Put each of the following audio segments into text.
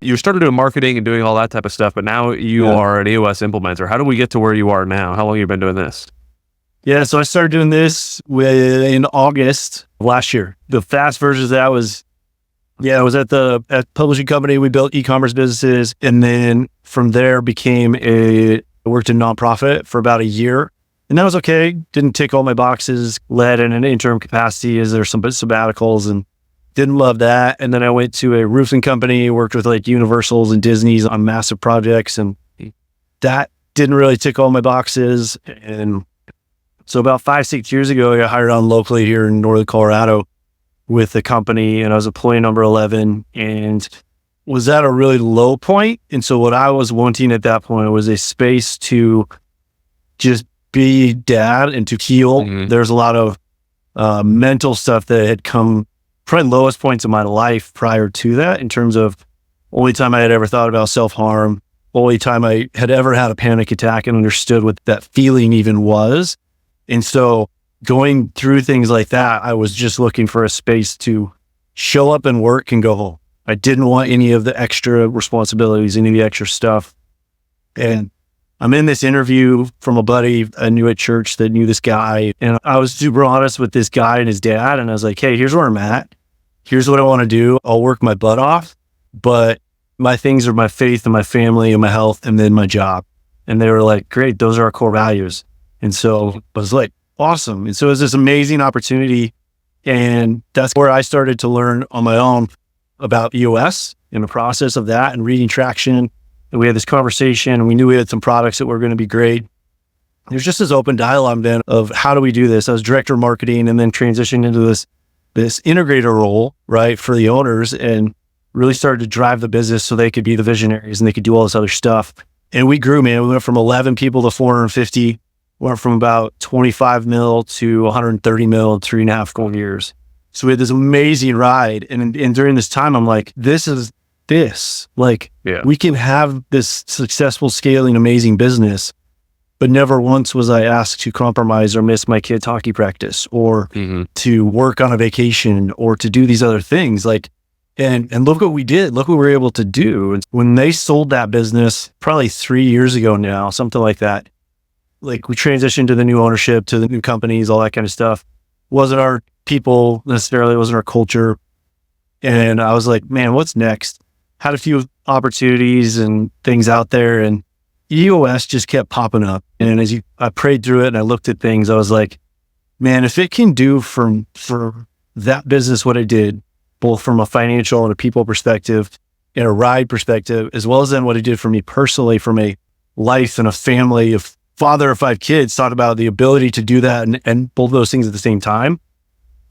You started doing marketing and doing all that type of stuff, but now you are an EOS implementer. How do we get to where you are now? How long have you been doing this? Yeah, so I started doing this in August of last year. The fast version of that was, I was at publishing company. We built e-commerce businesses. And then from there I worked in nonprofit for about a year. And that was okay. Didn't tick all my boxes. Led in an interim capacity as there's some sabbaticals and didn't love that. And then I went to a roofing company, worked with like Universals and Disney's on massive projects. And that didn't really tick all my boxes. And so about 5-6 years ago, I got hired on locally here in Northern Colorado with the company, and I was employee number 11 and was at a really low point. And so what I was wanting at that point was a space to just be dad and to heal. There's a lot of mental stuff that had come, probably lowest points in my life prior to that, in terms of only time I had ever thought about self-harm, only time I had ever had a panic attack and understood what that feeling even was. And so going through things like that, I was just looking for a space to show up and work and go home. I didn't want any of the extra responsibilities, any of the extra stuff. And I'm in this interview from a buddy I knew at church that knew this guy. And I was super honest with this guy and his dad. And I was like, hey, here's where I'm at. Here's what I want to do. I'll work my butt off, but my things are my faith and my family and my health and then my job. And they were like, great, those are our core values. And so I was like, awesome. And so it was this amazing opportunity. And that's where I started to learn on my own about EOS in the process of that and reading traction. And we had this conversation and we knew we had some products that were going to be great. There's just this open dialogue then of how do we do this? I was director of marketing and then transitioned into this integrator role, right, for the owners, and really started to drive the business so they could be the visionaries and they could do all this other stuff. And we grew, man. We went from 11 people to 450, went from about 25 mil to 130 mil in 3.5 full years. So we had this amazing ride. And during this time, I'm like, we can have this successful scaling, amazing business, but never once was I asked to compromise or miss my kid's hockey practice or to work on a vacation or to do these other things. And look what we did. Look what we were able to do. And when they sold that business, probably 3 years ago now, something like that, like we transitioned to the new ownership, to the new companies, all that kind of stuff. Wasn't our people necessarily, wasn't our culture. And I was like, man, what's next? Had a few opportunities and things out there, and EOS just kept popping up. And I prayed through it and I looked at things, I was like, man, if it can do for that business what it did, both from a financial and a people perspective and a ride perspective, as well as then what it did for me personally, from a life and a family of father of 5 kids, thought about the ability to do that and both those things at the same time.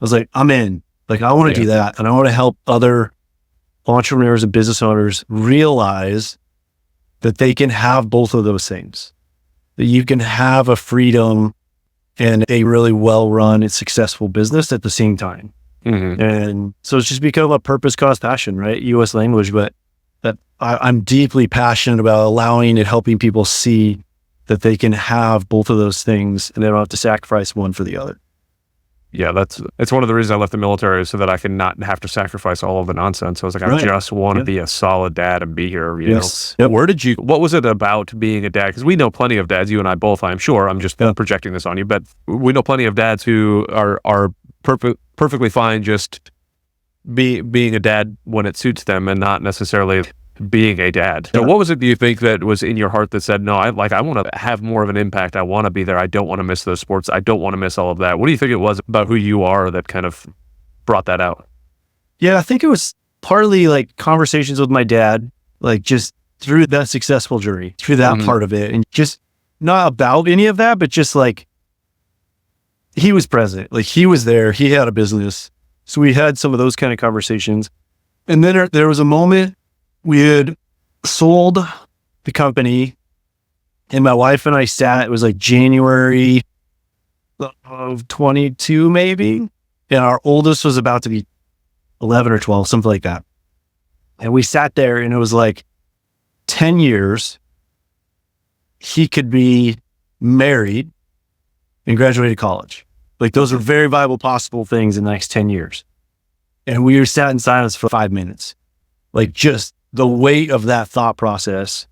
I was like, I'm in. Like, I want to do that. And I want to help other entrepreneurs and business owners realize that they can have both of those things, that you can have a freedom and a really well-run and successful business at the same time. And so it's just become a purpose, cause, passion, right? EOS language, but that I'm deeply passionate about allowing and helping people see that they can have both of those things and they don't have to sacrifice one for the other. Yeah, it's one of the reasons I left the military, so that I can not have to sacrifice all of the nonsense. So I was like, I just want to be a solid dad and be here, you know? Yep. What was it about being a dad? Because we know plenty of dads, you and I both, I'm sure, I'm just projecting this on you, but we know plenty of dads who are perfectly fine just being a dad when it suits them and not necessarily being a dad. So what was it, do you think, that was in your heart that said, no, I want to have more of an impact. I want to be there. I don't want to miss those sports. I don't want to miss all of that. What do you think it was about who you are that kind of brought that out? Yeah, I think it was partly like conversations with my dad, like just through that successful journey, through that part of it. And just not about any of that, but just like he was present, like he was there, he had a business. So we had some of those kind of conversations. And then there was a moment we had sold the company and my wife and I sat, it was like January of 22 maybe. And our oldest was about to be 11 or 12, something like that. And we sat there and it was like 10 years, he could be married and graduated college. Like those are very viable possible things in the next 10 years. And we sat in silence for 5 minutes. Like just the weight of that thought process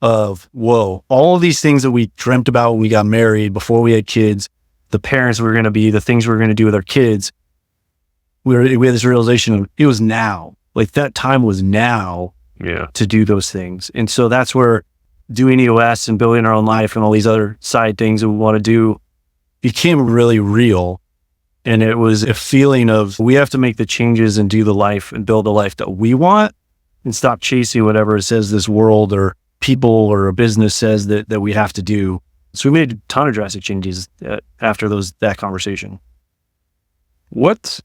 of, whoa, all of these things that we dreamt about when we got married, before we had kids, the parents we were going to be, the things we were going to do with our kids. We had this realization of it was now. Like that time was now to do those things. And so that's where doing EOS and building our own life and all these other side things that we want to do became really real. And it was a feeling of, we have to make the changes and do the life and build the life that we want and stop chasing whatever it says this world or people or a business says that we have to do. So we made a ton of drastic changes after that conversation. Let's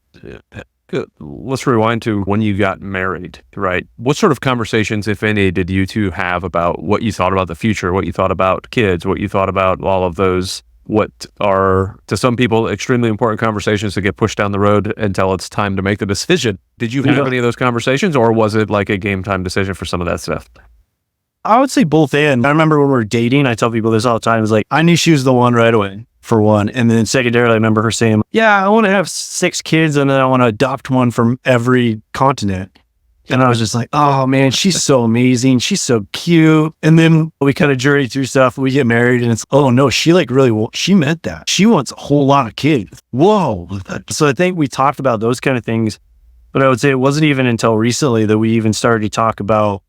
rewind to when you got married, right? What sort of conversations, if any, did you two have about what you thought about the future, what you thought about kids, what you thought about all of those, what are, to some people, extremely important conversations that get pushed down the road until it's time to make the decision? Did you have any of those conversations, or was it like a game time decision for some of that stuff? I would say both and. I remember when we were dating, I tell people this all the time, it's like, I knew she was the one right away, for one. And then secondarily, I remember her saying, yeah, I want to have 6 kids and then I want to adopt one from every continent. And I was just like, oh man, she's so amazing. She's so cute. And then we kind of journey through stuff. We get married and it's, oh no, she she meant that. She wants a whole lot of kids. Whoa. So I think we talked about those kind of things, but I would say it wasn't even until recently that we even started to talk about,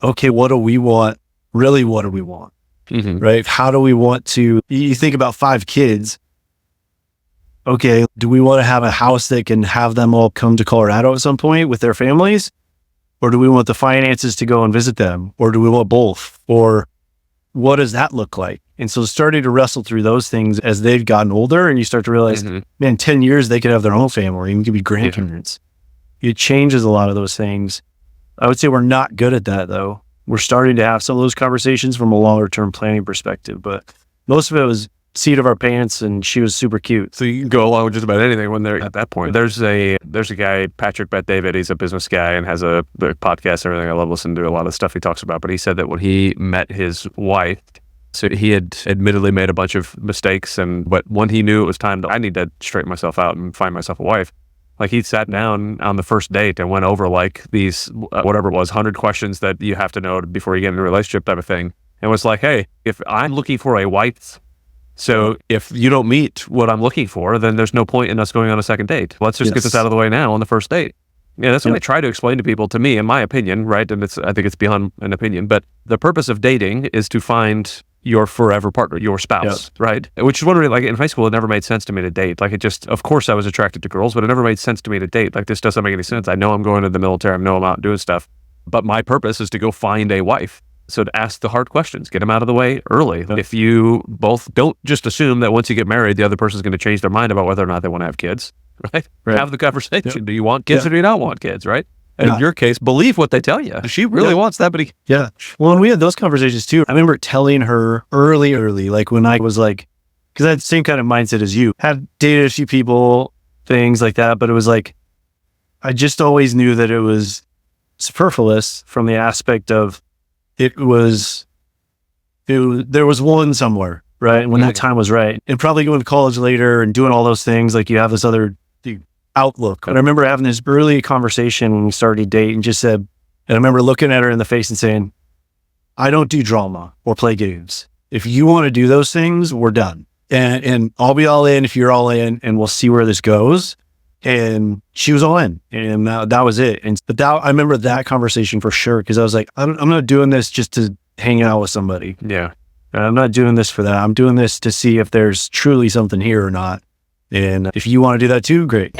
okay, what do we want? Really, what do we want? Mm-hmm. Right? How do we want to, you think about 5 kids. Okay, do we want to have a house that can have them all come to Colorado at some point with their families? Or do we want the finances to go and visit them? Or do we want both? Or what does that look like? And so starting to wrestle through those things as they've gotten older and you start to realize, man, 10 years, they could have their own family and could be grandparents. It changes a lot of those things. I would say we're not good at that though. We're starting to have some of those conversations from a longer term planning perspective, but most of it was seat of our pants and she was super cute. So you can go along with just about anything when they're at that point. There's a guy, Patrick Bet-David, he's a business guy and has a podcast and everything. I love listening to a lot of stuff he talks about, but he said that when he met his wife, so he had admittedly made a bunch of mistakes, but when he knew it was time I need to straighten myself out and find myself a wife. Like he sat down on the first date and went over like these, whatever it was, 100 questions that you have to know before you get into a relationship type of thing. And was like, hey, if I'm looking for a wife, so if you don't meet what I'm looking for, then there's no point in us going on a second date. Let's just get this out of the way now on the first date. Yeah, that's what I try to explain to people, to me, in my opinion, right? And I think it's beyond an opinion, but the purpose of dating is to find your forever partner, your spouse, right? Which is what like in high school, it never made sense to me to date. Like it just, of course I was attracted to girls, but it never made sense to me to date. Like this doesn't make any sense. I know I'm going to the military. I know I'm out doing stuff, but my purpose is to go find a wife. So to ask the hard questions, get them out of the way early. If you both don't just assume that once you get married, the other person's going to change their mind about whether or not they want to have kids, right? Have the conversation. Do you want kids or do you not want kids, right? And in your case, believe what they tell you. She really wants that, but well, and we had those conversations too. I remember telling her early, like when I was like, because I had the same kind of mindset as you, had dated a few people, things like that, but it was like, I just always knew that it was superfluous from the aspect of there was one somewhere, right? When that time was right. And probably going to college later and doing all those things, like you have this other outlook. And I remember having this early conversation when we started to date and just said, and I remember looking at her in the face and saying, I don't do drama or play games. If you want to do those things, we're done. And I'll be all in if you're all in, and we'll see where this goes. And she was all in, and that was it. But I remember that conversation for sure, because I was like, I'm not doing this just to hang out with somebody. Yeah. I'm not doing this for that. I'm doing this to see if there's truly something here or not. And if you want to do that too, great.